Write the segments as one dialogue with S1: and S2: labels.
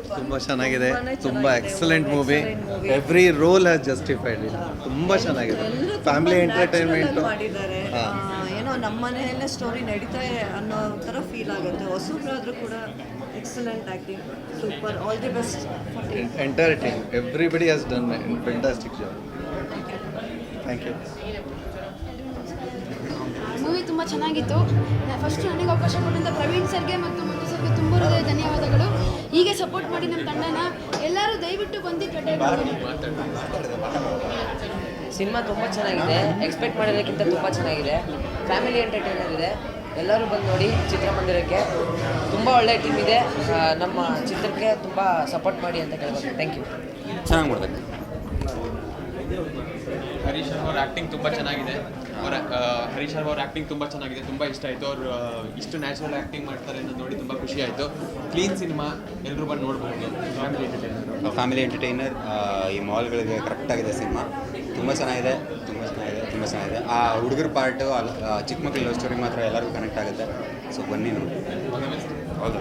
S1: ತುಂಬ ಚೆನ್ನಾಗಿದೆ, ತುಂಬ excellent movie. Every role has justified. ತುಂಬ ಚೆನ್ನಾಗಿದೆ, ಫ್ಯಾಮಿಲಿ ಎಂಟರ್ಟೈನ್ಮೆಂಟ್
S2: ಮಾಡಿದ್ದಾರೆ. ಏನೋ ನಮ್ಮ ಮನೆಯಲ್ಲೇ ಸ್ಟೋರಿ ನಡೀತಾ ಅನ್ನೋ ಥರ ಫೀಲ್ ಆಗುತ್ತೆ. ಹೊಸಬ್ರಾದ್ರೂ ಕೂಡ excellent acting, super, all the best.
S1: Entire team, everybody has done fantastic job. Thank you.
S3: Movie ತುಂಬ ಚೆನ್ನಾಗಿತ್ತು. ಫಸ್ಟ್ ನನಗೆ ಅವಕಾಶ ಕೊಟ್ಟಂಥ ಪ್ರವೀಣ್ ಸರ್ಗೆ ಮತ್ತು ಮಂಜು ಸರ್ಗೆ ತುಂಬ ಹೃದಯ ಧನ್ಯವಾದಗಳು. ಹೀಗೆ ಸಪೋರ್ಟ್ ಮಾಡಿ ನಮ್ಮ ತಂಡನ ಎಲ್ಲರೂ ದಯವಿಟ್ಟು ಬಂದು
S4: ಸಿನಿಮಾ ತುಂಬ ಚೆನ್ನಾಗಿದೆ, ಎಕ್ಸ್ಪೆಕ್ಟ್ ಮಾಡಿರೋದಕ್ಕಿಂತ ತುಂಬ ಚೆನ್ನಾಗಿದೆ. ಫ್ಯಾಮಿಲಿ ಎಂಟರ್ಟೈನರ್ ಇದೆ, ಎಲ್ಲರೂ ಬಂದು ನೋಡಿ ಚಿತ್ರಮಂದಿರಕ್ಕೆ. ತುಂಬ ಒಳ್ಳೆಯ ಟೀಮ್ ಇದೆ, ನಮ್ಮ ಚಿತ್ರಕ್ಕೆ ತುಂಬ ಸಪೋರ್ಟ್ ಮಾಡಿ ಅಂತ ಕೇಳ್ಬೋದು. Thank you.
S5: ಚೆನ್ನಾಗಿ ಮಾಡ್ಬೇಕು.
S6: ಹರೀಶ್ ಅವ್ರ ಆ್ಯಕ್ಟಿಂಗ್ ತುಂಬ ಚೆನ್ನಾಗಿದೆ. ಹರೀಶ್ ಅವ್ರ ಆ್ಯಕ್ಟಿಂಗ್ ತುಂಬ ಚೆನ್ನಾಗಿದೆ, ತುಂಬ ಇಷ್ಟ ಆಯಿತು. ಅವರು ಇಷ್ಟು ನ್ಯಾಚುರಲ್ ಆ್ಯಕ್ಟಿಂಗ್ ಮಾಡ್ತಾರೆ ಅನ್ನೋದು ನೋಡಿ ತುಂಬ ಖುಷಿ ಆಯಿತು. ಕ್ಲೀನ್ ಸಿನಿಮಾ, ಎಲ್ಲರೂ ಬಂದು ನೋಡ್ಬೋದು.
S5: ಫ್ಯಾಮಿಲಿ ಎಂಟರ್ಟೈನರ್ ಈ ಮಾಲ್ಗಳಿಗೆ ಕರೆಕ್ಟಾಗಿದೆ ಸಿನಿಮಾ. ತುಂಬ ಚೆನ್ನಾಗಿದೆ, ತುಂಬ ಚೆನ್ನಾಗಿದೆ, ತುಂಬ ಚೆನ್ನಾಗಿದೆ. ಆ ಹುಡುಗರ ಪಾರ್ಟು, ಚಿಕ್ಕ ಮಕ್ಕಳ ಲವ್ ಸ್ಟೋರಿ ಮಾತ್ರ ಎಲ್ಲರಿಗೂ ಕನೆಕ್ಟ್ ಆಗುತ್ತೆ. ಸೊ ಬನ್ನಿ ನೋಡಿ. ಹೌದು,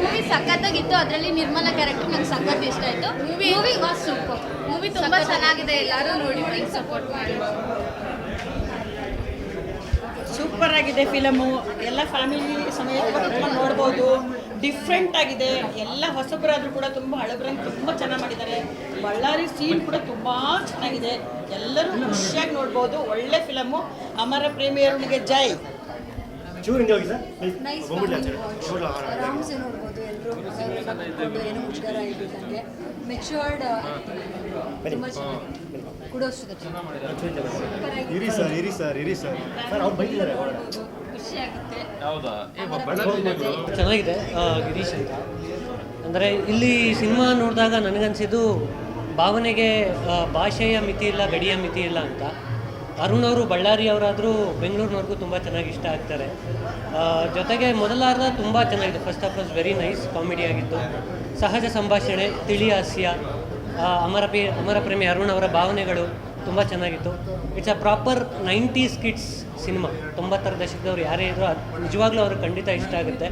S3: ಮೂವಿ ಸಖತ್ತಾಗಿತ್ತು. ಅದರಲ್ಲಿ ನಿರ್ಮಲಾ ಕ್ಯಾರೆಕ್ಟರ್ ನಂಗೆ ಸಖತ್ ಇಷ್ಟ ಆಯಿತು. Movie was super. ಮೂವಿ ತುಂಬ ಚೆನ್ನಾಗಿದೆ, ಎಲ್ಲರೂ ನೋಡಿ ಸಪೋರ್ಟ್ ಮಾಡಿ.
S2: ಸೂಪರ್ ಆಗಿದೆ ಫಿಲಮು. ಎಲ್ಲ ಫ್ಯಾಮಿಲಿ ಸಮೇತ ಕುತ್ಕೊಂಡು ನೋಡ್ಬೋದು. ಡಿಫ್ರೆಂಟ್ ಆಗಿದೆ. ಎಲ್ಲ ಹೊಸಬರಾದರೂ ಕೂಡ ತುಂಬ ಹಳಬರಂಗೆ ತುಂಬ ಚೆನ್ನಾಗಿ ಮಾಡಿದ್ದಾರೆ. ಬಳ್ಳಾರಿ ಸೀನ್ ಕೂಡ ತುಂಬ ಚೆನ್ನಾಗಿದೆ. ಎಲ್ಲರೂ ಖುಷಿಯಾಗಿ ನೋಡ್ಬೋದು. ಒಳ್ಳೆ ಫಿಲಮು. ಅಮರ ಪ್ರೇಮಿಯರಿಗೆ ಜೈ.
S3: ಆರಾಮ್ಸೆ ನೋಡ್ಬೋದು. ಎಲ್ಲರೂ ಏನು ಮುಜುಗರ ಇದ್ದಂಗೆ ಮೆಚ್ಯೂರ್ಡ್ ತುಂಬ ಚೆನ್ನಾಗಿ ಕುಡೋಷ್ಟು ಖುಷಿಯಾಗುತ್ತೆ.
S7: ಚೆನ್ನಾಗಿದೆ ಗಿರೀಶ್ ಅಂತ. ಅಂದರೆ ಇಲ್ಲಿ ಸಿನಿಮಾ ನೋಡಿದಾಗ ನನಗನ್ಸಿದ್ದು ಭಾವನೆಗೆ ಭಾಷೆಯ ಮಿತಿ ಇಲ್ಲ, ಗಡಿಯ ಮಿತಿ ಇಲ್ಲ ಅಂತ. ಅರುಣ್ ಅವರು ಬಳ್ಳಾರಿ ಅವರಾದರೂ ಬೆಂಗಳೂರಿನವ್ರಿಗೂ ತುಂಬ ಚೆನ್ನಾಗಿ ಇಷ್ಟ ಆಗ್ತಾರೆ. ಜೊತೆಗೆ ಮೊದಲಾರ್ಧ ತುಂಬ ಚೆನ್ನಾಗಿದೆ. First of all very nice, comedy ಆಗಿತ್ತು, ಸಹಜ ಸಂಭಾಷಣೆ, ತಿಳಿ ಹಾಸ್ಯ, ಅಮರ ಪ್ರೇಮಿ ಅರುಣ್ ಅವರ ಭಾವನೆಗಳು ತುಂಬ ಚೆನ್ನಾಗಿತ್ತು. It's a proper 90s kids cinema. 90ರ ದಶಕದವ್ರು ಯಾರೇ ಇದ್ರೂ ನಿಜವಾಗ್ಲೂ ಅವ್ರಿಗೆ ಖಂಡಿತ ಇಷ್ಟ ಆಗುತ್ತೆ.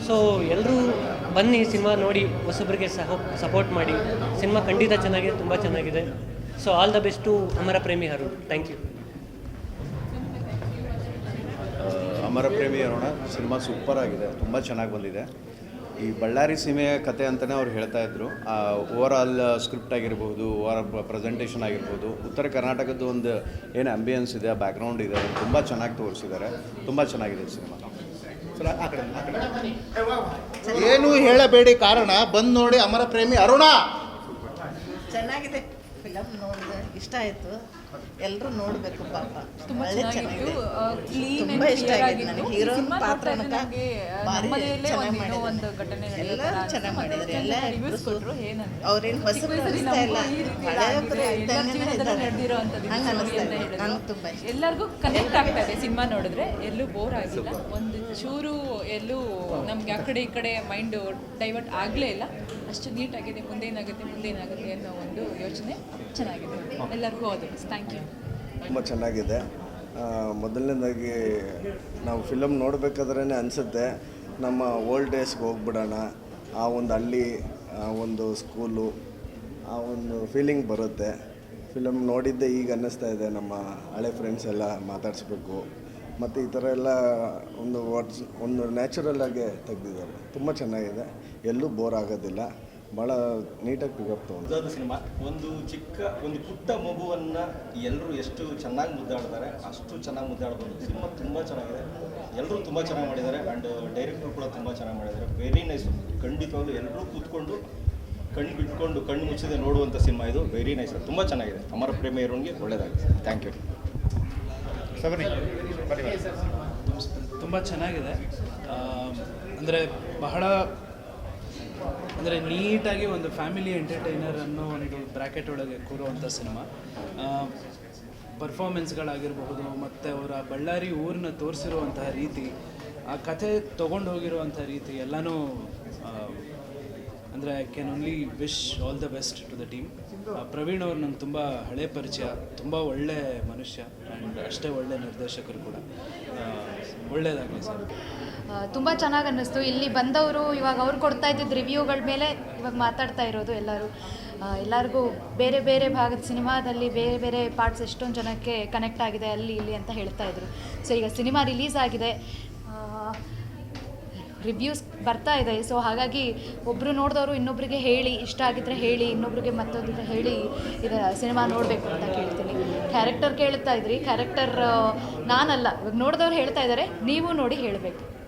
S7: ಸೊ ಎಲ್ಲರೂ ಬನ್ನಿ ಸಿನಿಮಾ ನೋಡಿ, ಹೊಸಬ್ರಿಗೆ ಸಪೋರ್ಟ್ ಮಾಡಿ. ಸಿನಿಮಾ ಖಂಡಿತ ಚೆನ್ನಾಗಿದೆ, ತುಂಬ ಚೆನ್ನಾಗಿದೆ. So all the best to Amara Premi Arun. Thank you.
S1: ಅಮರ ಪ್ರೇಮಿ ಅರುಣ ಸಿನಿಮಾ ಸೂಪರ್ ಆಗಿದೆ, ತುಂಬ ಚೆನ್ನಾಗಿ ಬಂದಿದೆ. ಈ ಬಳ್ಳಾರಿ ಸೀಮೆಯ ಕತೆ ಅಂತಲೇ ಅವ್ರು ಹೇಳ್ತಾ ಇದ್ರು. ಓವರ್ ಆಲ್ ಸ್ಕ್ರಿಪ್ಟ್ ಆಗಿರ್ಬೋದು, ಓವರ್ ಪ್ರೆಸೆಂಟೇಷನ್ ಆಗಿರ್ಬೋದು, ಉತ್ತರ ಕರ್ನಾಟಕದ ಒಂದು ಏನು ಆಂಬಿಯನ್ಸ್ ಇದೆ, ಬ್ಯಾಕ್ಗ್ರೌಂಡ್ ಇದೆ, ತುಂಬ ಚೆನ್ನಾಗಿ ತೋರಿಸಿದ್ದಾರೆ. ತುಂಬ ಚೆನ್ನಾಗಿದೆ ಸಿನಿಮಾ.
S8: ಏನು ಹೇಳಬೇಡಿ, ಕಾರಣ ಬಂದು ನೋಡಿ ಅಮರ ಪ್ರೇಮಿ ಅರುಣ.
S2: ಚೆನ್ನಾಗಿದೆ ಫಿಲಮ್, ನೋಡಿದೆ, ಇಷ್ಟ ಆಯಿತು. ಎಲ್ಲರೂ ನೋಡಬೇಕು. ಪಾಪ ಒಳ್ಳೆ ಚೆನ್ನಾಗಿದೆ, ತುಂಬ ಇಷ್ಟ ಆಗಿದೆ ನನಗೆ. ಹೀರೋನ್ ಪಾತ್ರ ಚೆನ್ನಾಗಿ ಮಾಡಿದ್ದಾರೆ. ಎಲ್ಲರೂ ಚೆನ್ನಾಗಿ ಮಾಡಿದ್ದಾರೆ. ಎಲ್ಲ ಅವ್ರೇನು ಹೊಸಬ್ರು ಅನಿಸ್ತಾ ಇಲ್ಲ, ಹಳೆಯವರು ಇದ್ದಂಗೆ ಇದ್ದಾರೆ. ಹಂಗೆ ಅನಿಸ್ತಾ ಇದೆ. ನನಗೆ ತುಂಬ ಇಷ್ಟ.
S9: ಎಲ್ಲರಿಗೂ ಕನೆಕ್ಟ್ ಆಗ್ತಾ ಇದೆ ಸಿನಿಮಾ ನೋಡಿದ್ರೆ. ಎಲ್ಲೂ ಬೋರ್ ಆಗಿಲ್ಲ. ಒಂದು ಚೂರು ಎಲ್ಲೂ ನಮಗೆ ಆ ಕಡೆ ಈ ಕಡೆ ಮೈಂಡ್ ಡೈವರ್ಟ್ ಆಗಲೇ ಇಲ್ಲ. ಅಷ್ಟು ನೀಟಾಗಿದೆ. ಮುಂದೇನಾಗುತ್ತೆ ಅನ್ನೋ ಒಂದು ಯೋಚನೆ ಚೆನ್ನಾಗಿದೆ. ಎಲ್ಲರಿಗೂ ಅದು. Thank you.
S10: ತುಂಬ ಚೆನ್ನಾಗಿದೆ. ಮೊದಲನೇದಾಗಿ ನಾವು ಫಿಲಮ್ ನೋಡಬೇಕಾದ್ರೇ ಅನಿಸುತ್ತೆ ನಮ್ಮ ಓಲ್ಡ್ ಡೇಸ್ಗೆ ಹೋಗ್ಬಿಡೋಣ. ಆ ಒಂದು ಹಳ್ಳಿ, ಆ ಒಂದು ಸ್ಕೂಲು, ಆ ಒಂದು ಫೀಲಿಂಗ್ ಬರುತ್ತೆ. ಫಿಲಮ್ ನೋಡಿದ್ದೆ ಈಗ ಅನ್ನಿಸ್ತಾ ಇದೆ, ನಮ್ಮ ಹಳೆ ಫ್ರೆಂಡ್ಸ್ ಎಲ್ಲ ಮಾತಾಡಿಸ್ಬೇಕು. ಮತ್ತು ಈ ಥರ ಎಲ್ಲ ಒಂದು ನ್ಯಾಚುರಲ್ಲಾಗೆ ತೆಗೆದಿದ್ದಾರೆ. ತುಂಬ ಚೆನ್ನಾಗಿದೆ, ಎಲ್ಲೂ ಬೋರ್ ಆಗೋದಿಲ್ಲ. ಭಾಳ ನೀಟಾಗಿ ಪಿಕಪ್ ತೊಗೊಂಡು
S11: ಸಿನಿಮಾ. ಒಂದು ಪುಟ್ಟ ಮಗುವನ್ನು ಎಲ್ಲರೂ ಎಷ್ಟು ಚೆನ್ನಾಗಿ ಮುದ್ದಾಡ್ತಾರೆ, ಅಷ್ಟು ಚೆನ್ನಾಗಿ ಮುದ್ದಾಡ್ಬೋದು. ಸಿನಿಮಾ ತುಂಬ ಚೆನ್ನಾಗಿದೆ, ಎಲ್ಲರೂ ತುಂಬ ಚೆನ್ನಾಗಿ ಮಾಡಿದ್ದಾರೆ. ಆ್ಯಂಡ್ ಡೈರೆಕ್ಟರ್ ಕೂಡ ತುಂಬ ಚೆನ್ನಾಗಿ ಮಾಡಿದ್ದಾರೆ. Very nice. ಖಂಡಿತವಾಗ್ಲೂ ಎಲ್ಲರೂ ಕೂತ್ಕೊಂಡು ಕಣ್ಣು ಬಿಟ್ಕೊಂಡು ಕಣ್ಣು ಮುಚ್ಚಿದೆ ನೋಡುವಂಥ ಸಿನಿಮಾ ಇದು. ವೆರಿ ನೈಸ್, ತುಂಬ ಚೆನ್ನಾಗಿದೆ. ಅಮರ ಪ್ರೇಮಿ ಇರೋನಿಗೆ ಒಳ್ಳೆಯದಾಗಿದೆ. Thank you.
S12: ತುಂಬ ಚೆನ್ನಾಗಿದೆ. ಅಂದರೆ ನೀಟಾಗಿ ಒಂದು ಫ್ಯಾಮಿಲಿ ಎಂಟರ್ಟೈನರ್ ಅನ್ನೋ ಒಂದು ಬ್ರ್ಯಾಕೆಟ್ ಒಳಗೆ ಕೂರುವಂಥ ಸಿನಿಮಾ. ಪರ್ಫಾರ್ಮೆನ್ಸ್ಗಳಾಗಿರಬಹುದು, ಮತ್ತು ಅವರ ಬಳ್ಳಾರಿ ಊರನ್ನ ತೋರಿಸಿರುವಂತಹ ರೀತಿ, ಆ ಕಥೆ ತೊಗೊಂಡು ಹೋಗಿರುವಂಥ ರೀತಿ ಎಲ್ಲನೂ ಅಂದರೆ I can only wish all the best to the team. Praveen ಅವ್ರು ನಂಗೆ ತುಂಬ ಹಳೆ ಪರಿಚಯ, ತುಂಬ ಒಳ್ಳೆ ಮನುಷ್ಯ ಆ್ಯಂಡ್ ಅಷ್ಟೇ ಒಳ್ಳೆ ನಿರ್ದೇಶಕರು ಕೂಡ. ಒಳ್ಳೆಯದಾಗಲಿ ಸರ್.
S3: ತುಂಬ ಚೆನ್ನಾಗಿ ಅನ್ನಿಸ್ತು. ಇಲ್ಲಿ ಬಂದವರು ಇವಾಗ ಅವ್ರು ಕೊಡ್ತಾ ಇದ್ದಿದ್ದು ರಿವ್ಯೂಗಳ ಮೇಲೆ ಇವಾಗ ಮಾತಾಡ್ತಾ ಇರೋದು ಎಲ್ಲರಿಗೂ ಬೇರೆ ಬೇರೆ ಭಾಗದ ಸಿನಿಮಾದಲ್ಲಿ ಬೇರೆ ಬೇರೆ ಪಾರ್ಟ್ಸ್ ಎಷ್ಟೊಂದು ಜನಕ್ಕೆ ಕನೆಕ್ಟ್ ಆಗಿದೆ ಅಲ್ಲಿ ಇಲ್ಲಿ ಅಂತ ಹೇಳ್ತಾ ಇದ್ರು. ಸೊ ಈಗ ಸಿನಿಮಾ ರಿಲೀಸ್ ಆಗಿದೆ, ರಿವ್ಯೂಸ್ ಬರ್ತಾ ಇದೆ. ಸೊ ಹಾಗಾಗಿ ಒಬ್ಬರು ನೋಡಿದವರು ಇನ್ನೊಬ್ಬರಿಗೆ ಹೇಳಿ, ಇಷ್ಟ ಆಗಿದ್ದರೆ ಹೇಳಿ, ಇನ್ನೊಬ್ರಿಗೆ ಮತ್ತೊಂದಿದ್ರೆ ಹೇಳಿ ಇದು ಸಿನಿಮಾ ನೋಡಬೇಕು ಅಂತ ಕೇಳ್ತೀನಿ. ಕ್ಯಾರೆಕ್ಟರ್ ಕೇಳ್ತಾ ಇದ್ರಿ, ಕ್ಯಾರೆಕ್ಟರ್ ನಾನಲ್ಲ, ಇವಾಗ ನೋಡಿದವ್ರು ಹೇಳ್ತಾ ಇದ್ದಾರೆ, ನೀವು ನೋಡಿ ಹೇಳಬೇಕು.